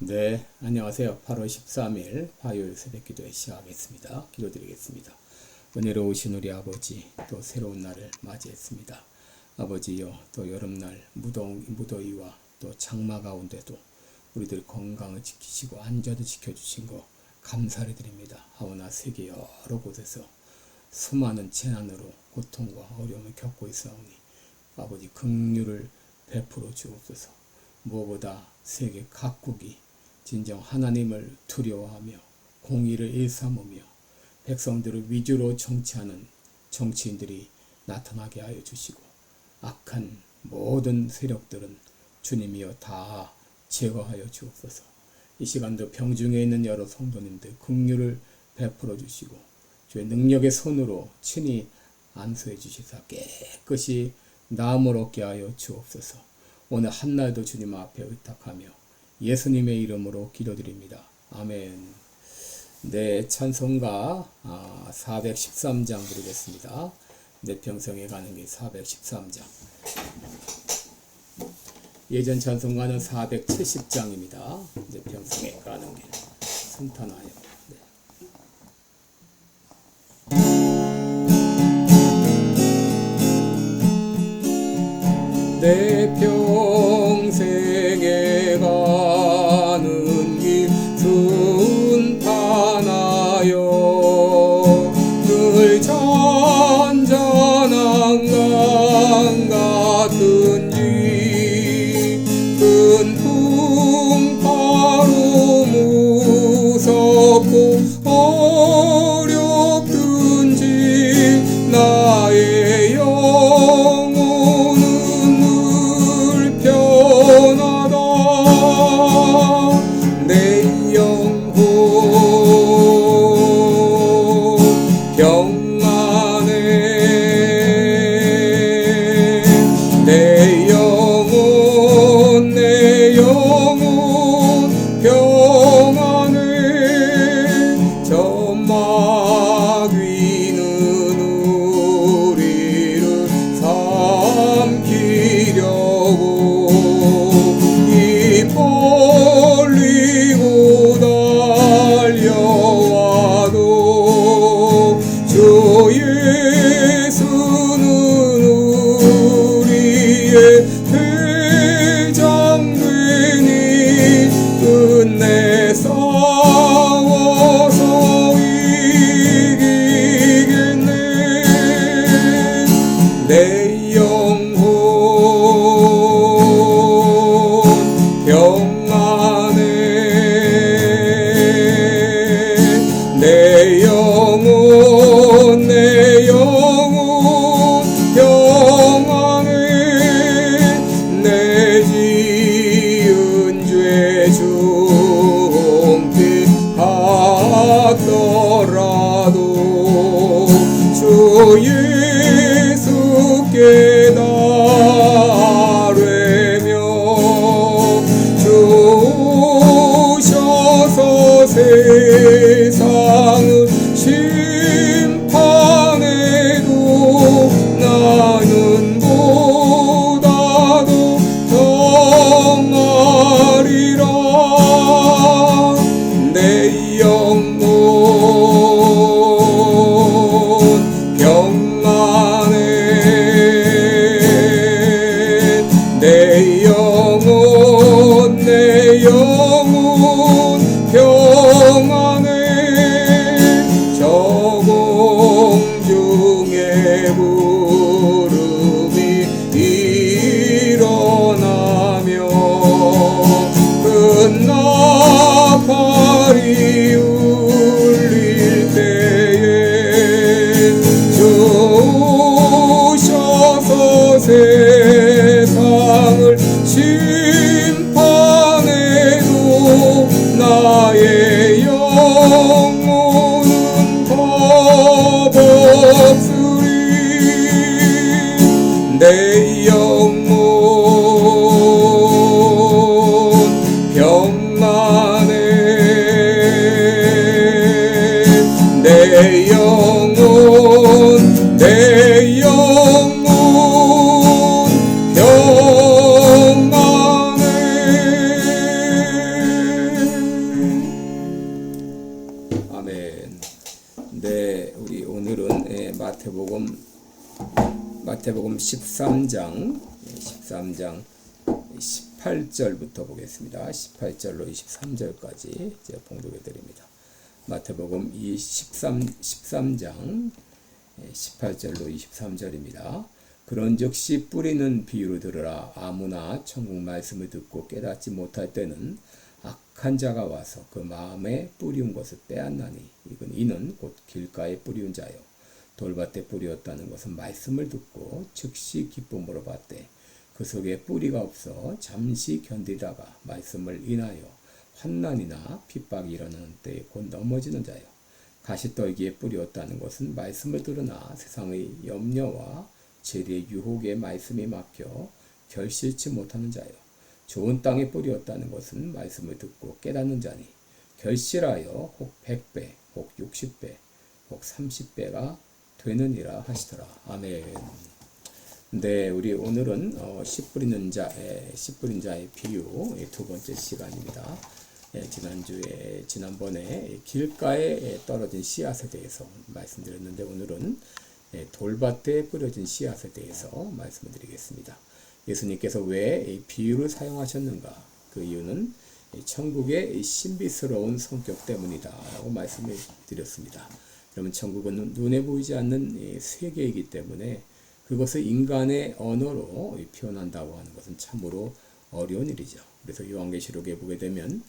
네, 안녕하세요. 8월 13일 화요일 새벽기도에 시작하겠습니다. 기도드리겠습니다. 은혜로우신 우리 아버지, 또 새로운 날을 맞이했습니다. 아버지여, 또 여름날 무더위와 또 장마 가운데도 우리들 건강을 지키시고 안전을 지켜주신 거 감사를 드립니다. 하오나 세계 여러 곳에서 수많은 재난으로 고통과 어려움을 겪고 있사오니 아버지 긍휼을 베풀어 주옵소서. 무엇보다 세계 각국이 진정 하나님을 두려워하며 공의를 일삼으며 백성들을 위주로 정치하는 정치인들이 나타나게 하여 주시고 악한 모든 세력들은 주님이여 다 제거하여 주옵소서. 이 시간도 병중에 있는 여러 성도님들 긍휼을 베풀어 주시고 주의 능력의 손으로 친히 안수해 주시사 깨끗이 나음을 얻게 하여 주옵소서. 오늘 한날도 주님 앞에 의탁하며 예수님의 이름으로 기도드립니다. 아멘. 네, 찬송가 413장 부르겠습니다. 내 평생에 가는 길 413장. 예전 찬송가는 470장입니다. 내 평생에 가는 길 순탄하여. 내 평생에 가는 길 순탄하여 늘 잔잔한 강 같은지 큰 풍파로 무섭고 어렵든지 나의 내 영혼 평안해. 내 영혼 평안해. 점막 위는 우리를 삼키려고 벌리고 달려와도 주 예수는 우리의 대장 되니 끝내 싸워서 이기겠네. 내 영혼 평안해. 내 영혼 평안해. 내 지은 죄 중대 같더라도 주 예수께 오셔서 세상을 심판해도 나는 보다도 평하리라. 내 영혼 평안해. 내 영혼 평안해. 저 공중의 구름이 일어나며 그 마태복음 13장 18절부터 보겠습니다. 18절로 23절까지 제가 봉독해 드립니다. 마태복음 13장 18절로 23절입니다. 그런즉 씨 뿌리는 비유를 들으라. 아무나 천국 말씀을 듣고 깨닫지 못할 때는 악한 자가 와서 그 마음에 뿌리운 것을 빼앗나니 이는 곧 길가에 뿌리운 자요 돌밭에 뿌리었다는 것은 말씀을 듣고 즉시 기쁨으로 받되 그 속에 뿌리가 없어 잠시 견디다가 말씀을 인하여 환난이나 핍박이 일어나는 때에 곧 넘어지는 자요 가시떨기에 뿌리었다는 것은 말씀을 들으나 세상의 염려와 재리의 유혹에 말씀이 막혀 결실치 못하는 자요 좋은 땅에 뿌리었다는 것은 말씀을 듣고 깨닫는 자니 결실하여 혹 100배, 혹 60배, 혹 30배가 되느니라 하시더라. 아멘. 네, 우리 오늘은 씨 뿌리는 자의 비유 두 번째 시간입니다. 지난번에 길가에 떨어진 씨앗에 대해서 말씀드렸는데 오늘은 돌밭에 뿌려진 씨앗에 대해서 말씀을 드리겠습니다. 예수님께서 왜 비유를 사용하셨는가? 그 이유는 천국의 신비스러운 성격 때문이다 라고 말씀을 드렸습니다. 그러면 천국은 눈에 보이지 않는 세계이기 때문에 그것을 인간의 언어로 표현한다고 하는 것은 참으로 어려운 일이죠. 그래서 요한계시록에 보게 되면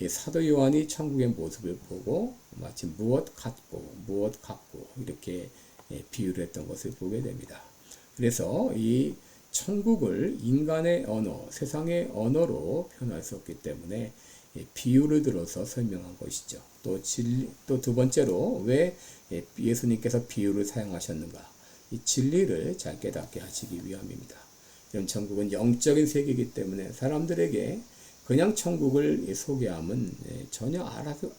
사도 요한이 천국의 모습을 보고 마치 무엇 같고 이렇게 비유를 했던 것을 보게 됩니다. 그래서 이 천국을 인간의 언어, 세상의 언어로 표현할 수 없기 때문에 비유를 들어서 설명한 것이죠. 또 두 번째로 왜 예수님께서 비유를 사용하셨는가? 이 진리를 잘 깨닫게 하시기 위함입니다. 이런 천국은 영적인 세계이기 때문에 사람들에게 그냥 천국을 소개하면 전혀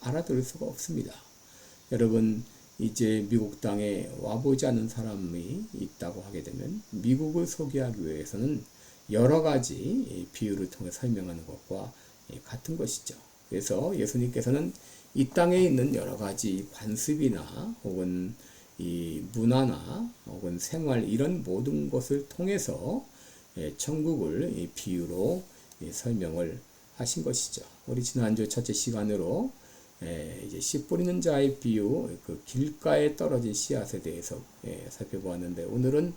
알아들을 수가 없습니다. 여러분, 이제 미국 땅에 와보지 않은 사람이 있다고 하게 되면 미국을 소개하기 위해서는 여러 가지 비유를 통해 설명하는 것과 같은 것이죠. 그래서 예수님께서는 이 땅에 있는 여러 가지 관습이나 혹은 이 문화나 혹은 생활 이런 모든 것을 통해서 천국을 비유로 설명을 하신 것이죠. 우리 지난주 첫째 시간으로 이제 씨 뿌리는 자의 비유, 그 길가에 떨어진 씨앗에 대해서 살펴보았는데 오늘은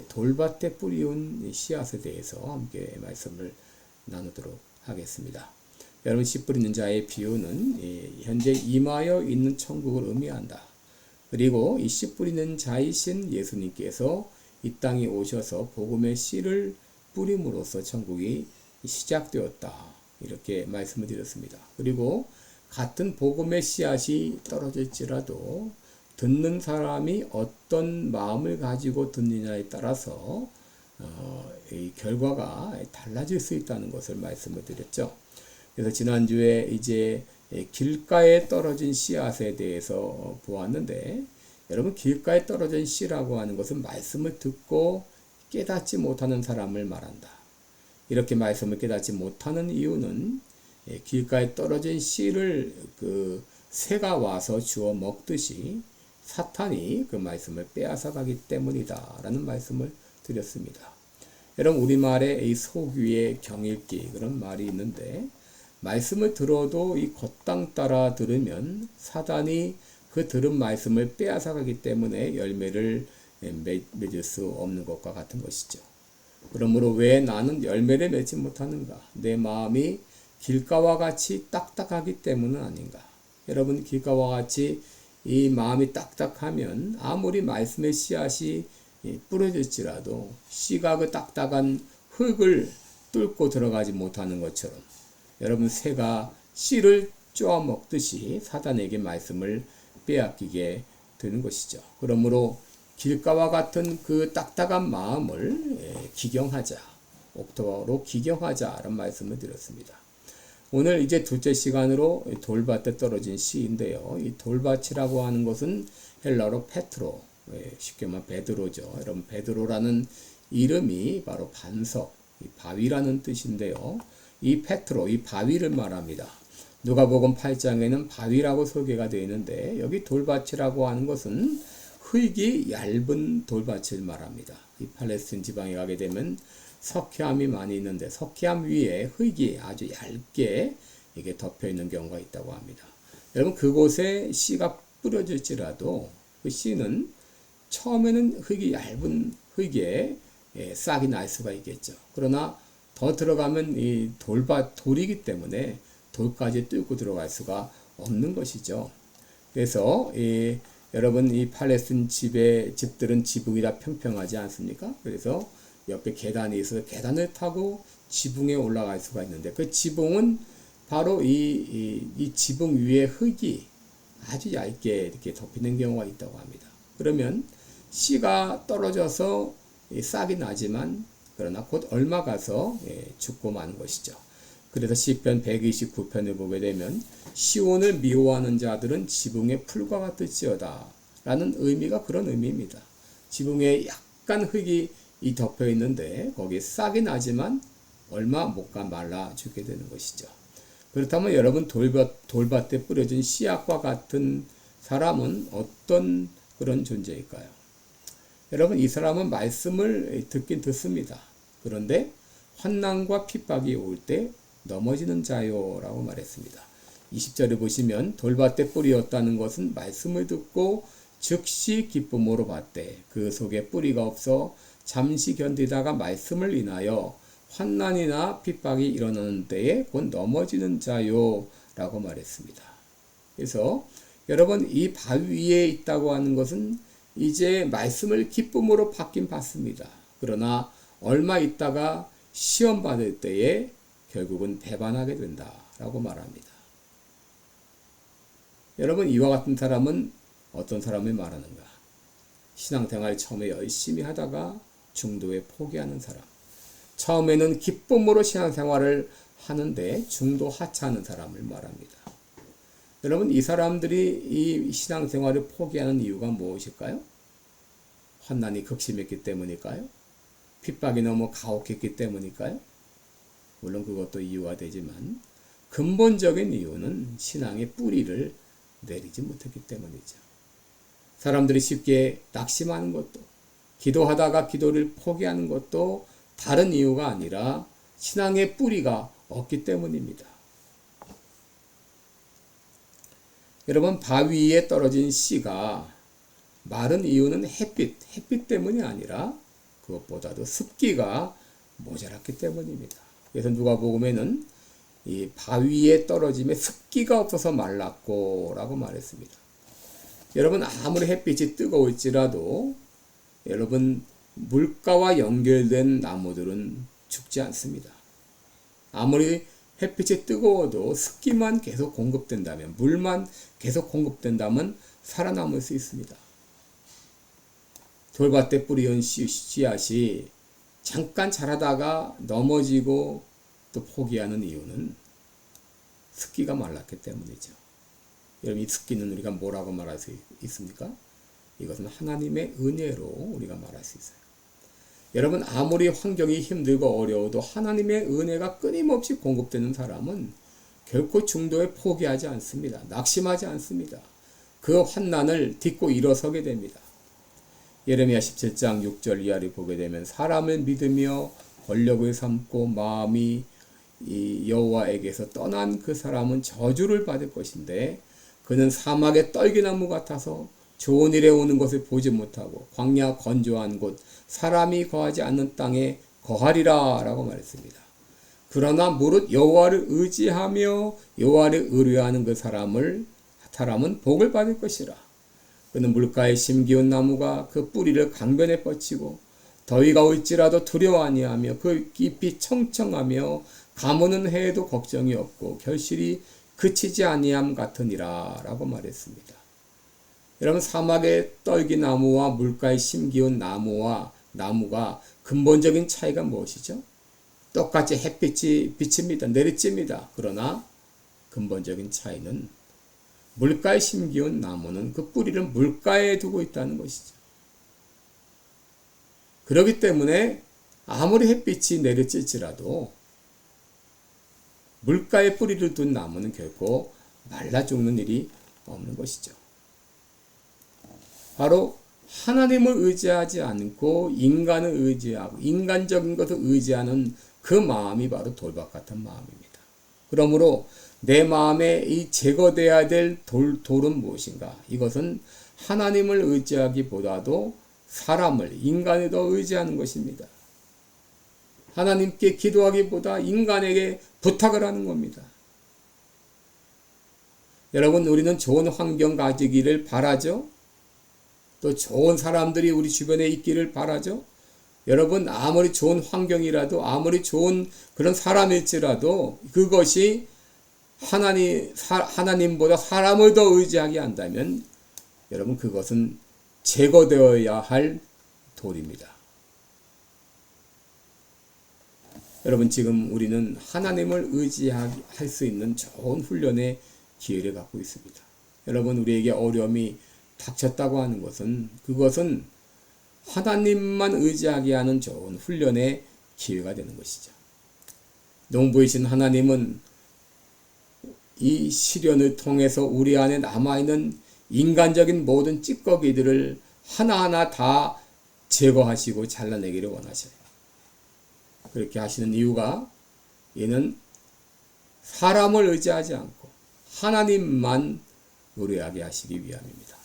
돌밭에 뿌리운 씨앗에 대해서 함께 말씀을 나누도록 하겠습니다. 여러분, 씨 뿌리는 자의 비유는 현재 임하여 있는 천국을 의미한다. 그리고 이 씨 뿌리는 자이신 예수님께서 이 땅에 오셔서 복음의 씨를 뿌림으로써 천국이 시작되었다. 이렇게 말씀을 드렸습니다. 그리고 같은 복음의 씨앗이 떨어질지라도 듣는 사람이 어떤 마음을 가지고 듣느냐에 따라서 이 결과가 달라질 수 있다는 것을 말씀을 드렸죠. 그래서 지난주에 이제 길가에 떨어진 씨앗에 대해서 보았는데 여러분, 길가에 떨어진 씨라고 하는 것은 말씀을 듣고 깨닫지 못하는 사람을 말한다. 이렇게 말씀을 깨닫지 못하는 이유는 길가에 떨어진 씨를 그 새가 와서 주워 먹듯이 사탄이 그 말씀을 빼앗아 가기 때문이다 라는 말씀을 드렸습니다. 여러분, 우리말에 이 속 위에 경읽기 그런 말이 있는데 말씀을 들어도 이 겉땅 따라 들으면 사단이 그 들은 말씀을 빼앗아 가기 때문에 열매를 맺을 수 없는 것과 같은 것이죠. 그러므로 왜 나는 열매를 맺지 못하는가? 내 마음이 길가와 같이 딱딱하기 때문은 아닌가? 여러분, 길가와 같이 이 마음이 딱딱하면 아무리 말씀의 씨앗이 뿌려질지라도 씨가 그 딱딱한 흙을 뚫고 들어가지 못하는 것처럼 여러분, 새가 씨를 쪼아 먹듯이 사단에게 말씀을 빼앗기게 되는 것이죠. 그러므로 길가와 같은 그 딱딱한 마음을 기경하자, 옥토로 기경하자라는 말씀을 드렸습니다. 오늘 이제 둘째 시간으로 돌밭에 떨어진 씨인데요. 이 돌밭이라고 하는 것은 헬라어로 페트로, 쉽게 말하면 베드로죠. 여러분, 베드로라는 이름이 바로 반석, 바위라는 뜻인데요. 이 페트로, 이 바위를 말합니다. 누가복음 8장에는 바위라고 소개가 되어 있는데 여기 돌밭이라고 하는 것은 흙이 얇은 돌밭을 말합니다. 이 팔레스틴 지방에 가게 되면 석회암이 많이 있는데 석회암 위에 흙이 아주 얇게 이게 덮여 있는 경우가 있다고 합니다. 여러분 그곳에 씨가 뿌려질지라도 그 씨는 처음에는 흙이 얇은 흙에 싹이 날 수가 있겠죠. 그러나 더 들어가면 이 돌이기 때문에 돌까지 뚫고 들어갈 수가 없는 것이죠. 그래서 여러분 이 팔레스틴 집들은 지붕이 다 평평하지 않습니까? 그래서 옆에 계단이 있어서 계단을 타고 지붕에 올라갈 수가 있는데 그 지붕은 바로 이 지붕 위에 흙이 아주 얇게 이렇게 덮이는 경우가 있다고 합니다. 그러면 씨가 떨어져서 싹이 나지만 그러나 곧 얼마 가서 죽고 마는 것이죠. 그래서 시편 129편을 보게 되면 시온을 미워하는 자들은 지붕의 풀과 같을지어다 라는 의미가 그런 의미입니다. 지붕에 약간 흙이 덮여 있는데 거기에 싹이 나지만 얼마 못 가 말라 죽게 되는 것이죠. 그렇다면 여러분 돌밭에 뿌려진 씨앗과 같은 사람은 어떤 그런 존재일까요? 여러분 이 사람은 말씀을 듣긴 듣습니다. 그런데 환난과 핍박이 올 때 넘어지는 자요라고 말했습니다. 20절에 보시면 돌밭에 뿌리였다는 것은 말씀을 듣고 즉시 기쁨으로 받되 그 속에 뿌리가 없어 잠시 견디다가 말씀을 인하여 환난이나 핍박이 일어나는 때에 곧 넘어지는 자요라고 말했습니다. 그래서 여러분 이 바위 위에 있다고 하는 것은 이제 말씀을 기쁨으로 받긴 받습니다. 그러나 얼마 있다가 시험 받을 때에 결국은 배반하게 된다라고 말합니다. 여러분 이와 같은 사람은 어떤 사람을 말하는가? 신앙생활 처음에 열심히 하다가 중도에 포기하는 사람. 처음에는 기쁨으로 신앙생활을 하는데 중도 하차하는 사람을 말합니다. 여러분 이 사람들이 이 신앙생활을 포기하는 이유가 무엇일까요? 환난이 극심했기 때문일까요? 핍박이 너무 가혹했기 때문일까요? 물론 그것도 이유가 되지만 근본적인 이유는 신앙의 뿌리를 내리지 못했기 때문이죠. 사람들이 쉽게 낙심하는 것도 기도하다가 기도를 포기하는 것도 다른 이유가 아니라 신앙의 뿌리가 없기 때문입니다. 여러분 바위 위에 떨어진 씨가 마른 이유는 햇빛 때문이 아니라 그것보다도 습기가 모자랐기 때문입니다. 그래서 누가복음에는 이 바위에 떨어짐에 습기가 없어서 말랐고 라고 말했습니다. 여러분 아무리 햇빛이 뜨거울지라도 여러분 물가와 연결된 나무들은 죽지 않습니다. 아무리 햇빛이 뜨거워도 습기만 계속 공급된다면 물만 계속 공급된다면 살아남을 수 있습니다. 돌밭에 뿌리온 씨앗이 잠깐 자라다가 넘어지고 또 포기하는 이유는 습기가 말랐기 때문이죠. 여러분 이 습기는 우리가 뭐라고 말할 수 있습니까? 이것은 하나님의 은혜로 우리가 말할 수 있어요. 여러분 아무리 환경이 힘들고 어려워도 하나님의 은혜가 끊임없이 공급되는 사람은 결코 중도에 포기하지 않습니다. 낙심하지 않습니다. 그 환난을 딛고 일어서게 됩니다. 예레미야 17장 6절 이하를 보게 되면 사람을 믿으며 권력을 삼고 마음이 이 여호와에게서 떠난 그 사람은 저주를 받을 것인데 그는 사막의 떨기나무 같아서 좋은 일에 오는 것을 보지 못하고 광야 건조한 곳 사람이 거하지 않는 땅에 거하리라 라고 말했습니다. 그러나 무릇 여호와를 의지하며 여호와를 의뢰하는 그 사람은 복을 받을 것이라. 그는 물가에 심기운 나무가 그 뿌리를 강변에 뻗치고 더위가 올지라도 두려워 아니하며 그 잎이 청청하며 가무는 해에도 걱정이 없고 결실이 그치지 아니함 같으니라 라고 말했습니다. 여러분 사막의 떨기나무와 물가에 심기운 나무가 근본적인 차이가 무엇이죠? 똑같이 햇빛이 비칩니다. 내리쬐입니다. 그러나 근본적인 차이는 물가에 심기운 나무는 그 뿌리를 물가에 두고 있다는 것이죠. 그렇기 때문에 아무리 햇빛이 내리쬐지라도 물가에 뿌리를 둔 나무는 결코 말라 죽는 일이 없는 것이죠. 바로 하나님을 의지하지 않고 인간을 의지하고 인간적인 것을 의지하는 그 마음이 바로 돌박 같은 마음입니다. 그러므로 내 마음에 이 제거되어야 될 돌은 무엇인가? 이것은 하나님을 의지하기보다도 사람을, 인간을 더 의지하는 것입니다. 하나님께 기도하기보다 인간에게 부탁을 하는 겁니다. 여러분, 우리는 좋은 환경 가지기를 바라죠? 또 좋은 사람들이 우리 주변에 있기를 바라죠? 여러분, 아무리 좋은 환경이라도, 아무리 좋은 그런 사람일지라도 그것이 하나님보다 사람을 더 의지하게 한다면 여러분, 그것은 제거되어야 할 돌입니다. 여러분, 지금 우리는 하나님을 의지할 수 있는 좋은 훈련의 기회를 갖고 있습니다. 여러분, 우리에게 어려움이 닥쳤다고 하는 것은 그것은 하나님만 의지하게 하는 좋은 훈련의 기회가 되는 것이죠. 농부이신 하나님은 이 시련을 통해서 우리 안에 남아있는 인간적인 모든 찌꺼기들을 하나하나 다 제거하시고 잘라내기를 원하셔요. 그렇게 하시는 이유가 이는 사람을 의지하지 않고 하나님만 의뢰하게 하시기 위함입니다.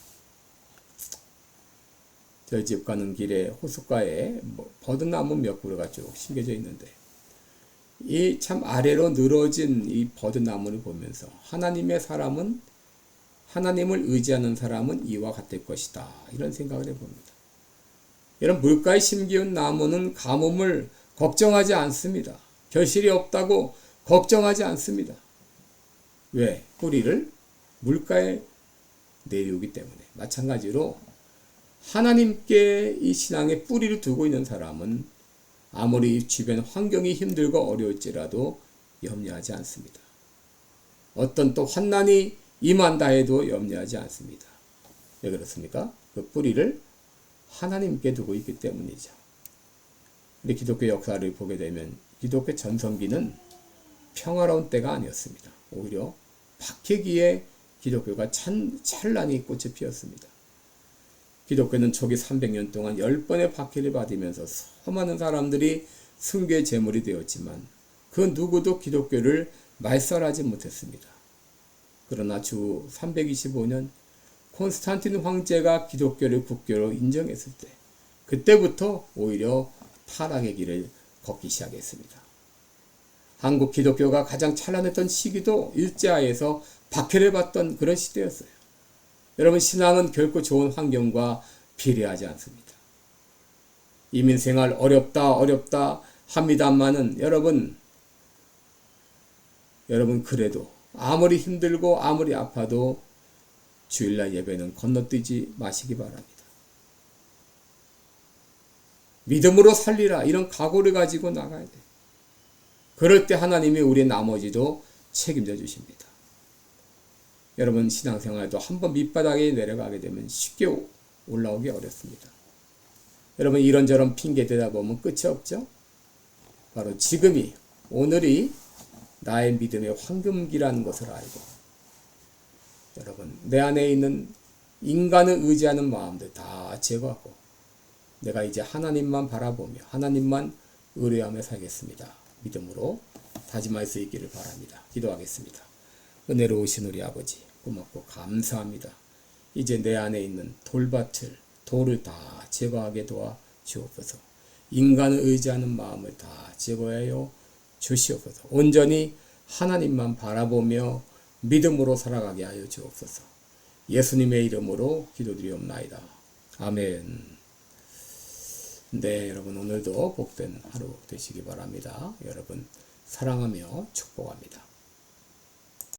저희 집 가는 길에 호숫가에 버드나무 몇 그루가 쭉 심겨져 있는데 이 참 아래로 늘어진 이 버드나무를 보면서 하나님의 사람은 하나님을 의지하는 사람은 이와 같을 것이다. 이런 생각을 해봅니다. 이런 물가에 심기운 나무는 가뭄을 걱정하지 않습니다. 결실이 없다고 걱정하지 않습니다. 왜? 뿌리를 물가에 내리우기 때문에. 마찬가지로 하나님께 이 신앙의 뿌리를 두고 있는 사람은 아무리 주변 환경이 힘들고 어려울지라도 염려하지 않습니다. 어떤 또 환난이 임한다 해도 염려하지 않습니다. 왜 그렇습니까? 그 뿌리를 하나님께 두고 있기 때문이죠. 우리 기독교 역사를 보게 되면 기독교 전성기는 평화로운 때가 아니었습니다. 오히려 박해기에 기독교가 찬란히 꽃이 피었습니다. 기독교는 초기 300년 동안 10번의 박해를 받으면서 수많은 사람들이 순교의 제물이 되었지만 그 누구도 기독교를 말살하지 못했습니다. 그러나 주 325년 콘스탄틴 황제가 기독교를 국교로 인정했을 때 그때부터 오히려 타락의 길을 걷기 시작했습니다. 한국 기독교가 가장 찬란했던 시기도 일제하에서 박해를 받던 그런 시대였어요. 여러분, 신앙은 결코 좋은 환경과 비례하지 않습니다. 이민생활 어렵다 합니다만은 여러분 그래도 아무리 힘들고 아무리 아파도 주일날 예배는 건너뛰지 마시기 바랍니다. 믿음으로 살리라 이런 각오를 가지고 나가야 돼요. 그럴 때 하나님이 우리의 나머지도 책임져 주십니다. 여러분, 신앙생활도 한번 밑바닥에 내려가게 되면 쉽게 올라오기 어렵습니다. 여러분, 이런저런 핑계 대다 보면 끝이 없죠? 바로 지금이, 오늘이 나의 믿음의 황금기라는 것을 알고 여러분, 내 안에 있는 인간을 의지하는 마음들 다 제거하고 내가 이제 하나님만 바라보며 하나님만 의뢰하며 살겠습니다. 믿음으로 다짐할 수 있기를 바랍니다. 기도하겠습니다. 은혜로우신 우리 아버지, 고맙고 감사합니다. 이제 내 안에 있는 돌을 다 제거하게 도와 주옵소서. 인간을 의지하는 마음을 다 제거하여 주시옵소서. 온전히 하나님만 바라보며 믿음으로 살아가게 하여 주옵소서. 예수님의 이름으로 기도드리옵나이다. 아멘. 네, 여러분, 오늘도 복된 하루 되시기 바랍니다. 여러분 사랑하며 축복합니다.